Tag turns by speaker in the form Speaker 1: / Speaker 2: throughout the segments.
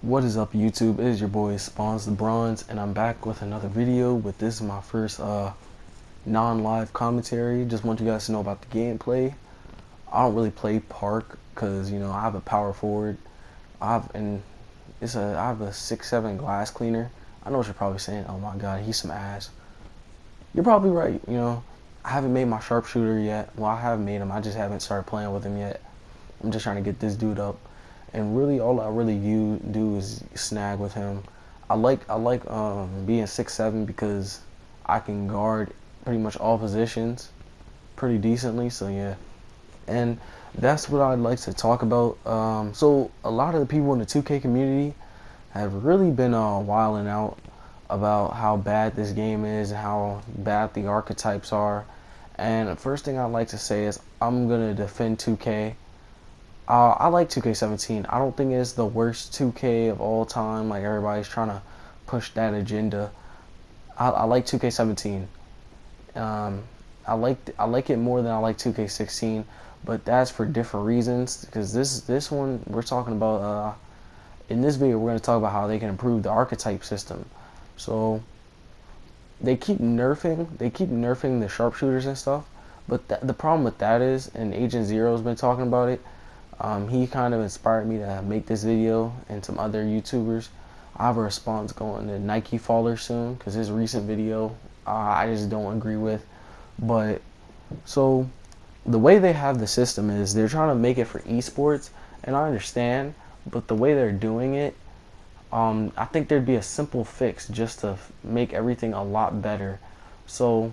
Speaker 1: What is up, YouTube? It is your boy Spawns the Bronze, and I'm back with another video. But this is my first non-live commentary. Just want you guys to know about the gameplay. I don't really play Park because I have a power forward. I have a 6'7" glass cleaner. I know what you're probably saying. Oh my God, he's some ass. You're probably right. I haven't made my sharpshooter yet. Well, I have made him. I just haven't started playing with him yet. I'm just trying to get this dude up. And really, all I really do is snag with him. I like being 6'7" because I can guard pretty much all positions pretty decently. So yeah, and that's what I'd like to talk about. So a lot of the people in the 2K community have really been wilding out about how bad this game is and how bad the archetypes are. And the first thing I'd like to say is I'm gonna defend 2K. I like 2K17. I don't think it's the worst 2K of all time. Like everybody's trying to push that agenda. I like 2K17. I like it more than I like 2K16, but that's for different reasons. Because this one we're talking about in this video we're going to talk about how they can improve the archetype system. So they keep nerfing the sharpshooters and stuff. But the problem with that is, and Agent Zero's been talking about it. He kind of inspired me to make this video, and some other YouTubers. I have a response going to Nike Faller soon because his recent video I just don't agree with. But so the way they have the system is they're trying to make it for esports, and I understand, but the way they're doing it, I think there'd be a simple fix just to make everything a lot better. So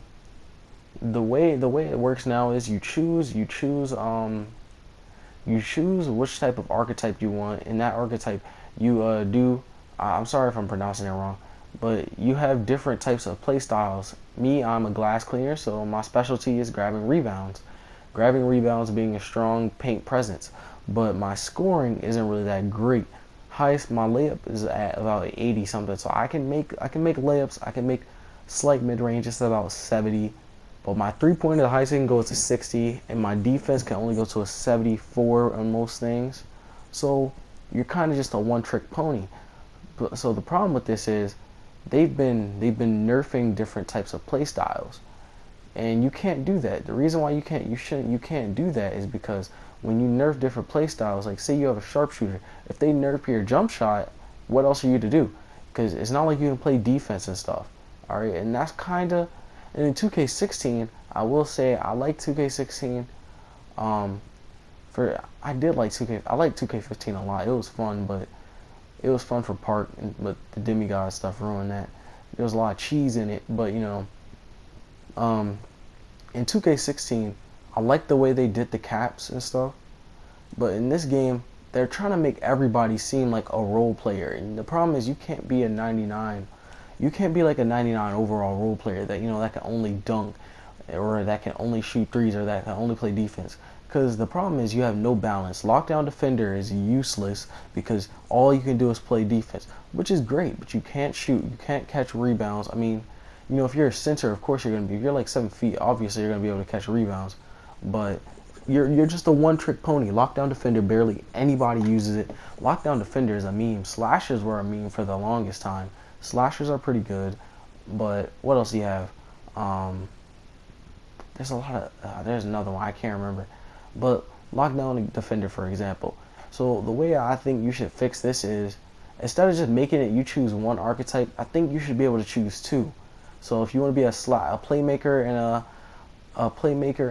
Speaker 1: the way it works now is you choose which type of archetype you want. In that archetype, you do. I'm sorry if I'm pronouncing it wrong, but you have different types of play styles. Me, I'm a glass cleaner, so my specialty is grabbing rebounds. Grabbing rebounds being a strong paint presence, but my scoring isn't really that great. Highest my layup is at about 80 something, so I can make layups. I can make slight mid range, just about 70. But my three-pointer, the highest can go to 60, and my defense can only go to a 74 on most things. So you're kind of just a one-trick pony. So the problem with this is they've been nerfing different types of play styles, and you can't do that. The reason why you can't do that is because when you nerf different play styles, like say you have a sharpshooter, if they nerf your jump shot, what else are you to do? Because it's not like you can play defense and stuff. All right, and that's kind of. And in 2K16, I will say I like 2K16. I did like 2K. I like 2K15 a lot. It was fun, but it was fun for Park, but the demigod stuff ruined that. There was a lot of cheese in it, but in 2K16, I like the way they did the caps and stuff. But in this game, they're trying to make everybody seem like a role player, and the problem is you can't be a 99. You can't be like a 99 overall role player that that can only dunk, or that can only shoot threes, or that can only play defense. Because the problem is you have no balance. Lockdown defender is useless because all you can do is play defense, which is great, but you can't shoot, you can't catch rebounds. I mean, if you're a center, of course you're gonna be. If you're like 7 feet, obviously you're gonna be able to catch rebounds, but you're just a one-trick pony. Lockdown defender, barely anybody uses it. Lockdown defender is a meme. Slashers were a meme for the longest time. Slashers are pretty good, but what else do you have? There's a lot of there's another one I can't remember, but lockdown defender, for example. So the way I think you should fix this is, instead of just making it you choose one archetype, I think you should be able to choose two. So if you want to be a playmaker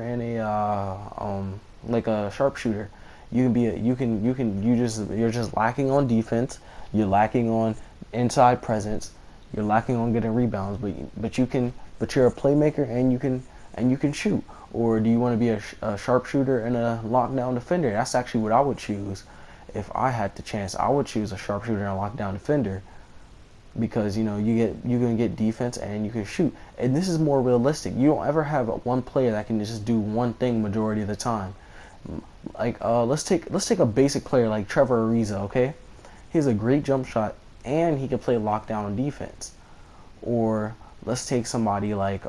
Speaker 1: and like a sharpshooter, you're just lacking on defense, you're lacking on inside presence, you're lacking on getting rebounds, but you're a playmaker and you can shoot. Or do you want to be a sharpshooter and a lockdown defender? That's actually what I would choose if I had the chance. I would choose a sharpshooter and a lockdown defender because you're gonna get defense and you can shoot, and this is more realistic. You don't ever have one player that can just do one thing majority of the time. Like let's take a basic player like Trevor Ariza. Okay, he has a great jump shot and he can play lockdown on defense. Or let's take somebody like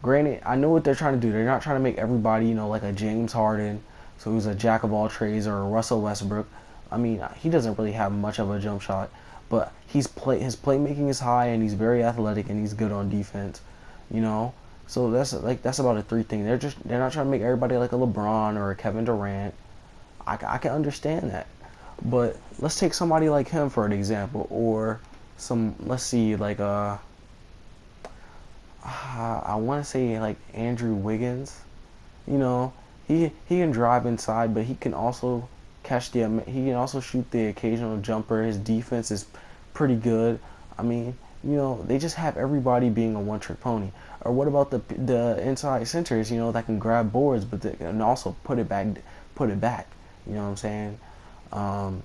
Speaker 1: granted, I know what they're trying to do. They're not trying to make everybody like a James Harden, so who's a jack of all trades, or a Russell Westbrook. I mean, he doesn't really have much of a jump shot, but his playmaking is high, and he's very athletic, and he's good on defense. You know, so that's about the three things. They're not trying to make everybody like a LeBron or a Kevin Durant. I can understand that, but let's take somebody like him for an example, or let's see, like I want to say like Andrew Wiggins. You know, he can drive inside, but he can also he can also shoot the occasional jumper. His defense is pretty good. I mean, you know, they just have everybody being a one-trick pony. Or what about the inside centers? You know, that can grab boards, but and also put it back, put it back. You know what I'm saying? Um,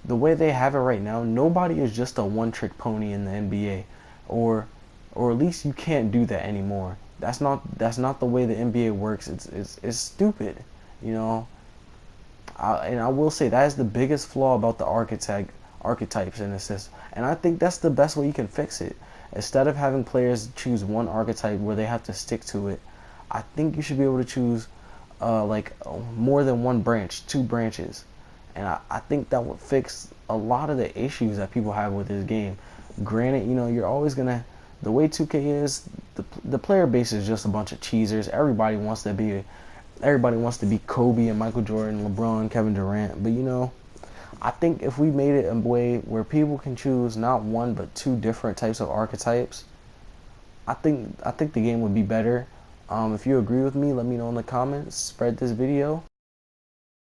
Speaker 1: the way they have it right now, nobody is just a one-trick pony in the NBA, or at least you can't do that anymore. That's not the way the NBA works. It's stupid, you know. And I will say that is the biggest flaw about the archetypes in the system. And I think that's the best way you can fix it. Instead of having players choose one archetype where they have to stick to it, I think you should be able to choose more than one branch, two branches. And I think that would fix a lot of the issues that people have with this game. Granted, you know, you're always gonna, the way 2K is, the player base is just a bunch of cheesers. Everybody wants to be Kobe and Michael Jordan, LeBron, Kevin Durant. But you know, I think if we made it a way where people can choose not one but two different types of archetypes, I think the game would be better. If you agree with me, let me know in the comments. Spread this video.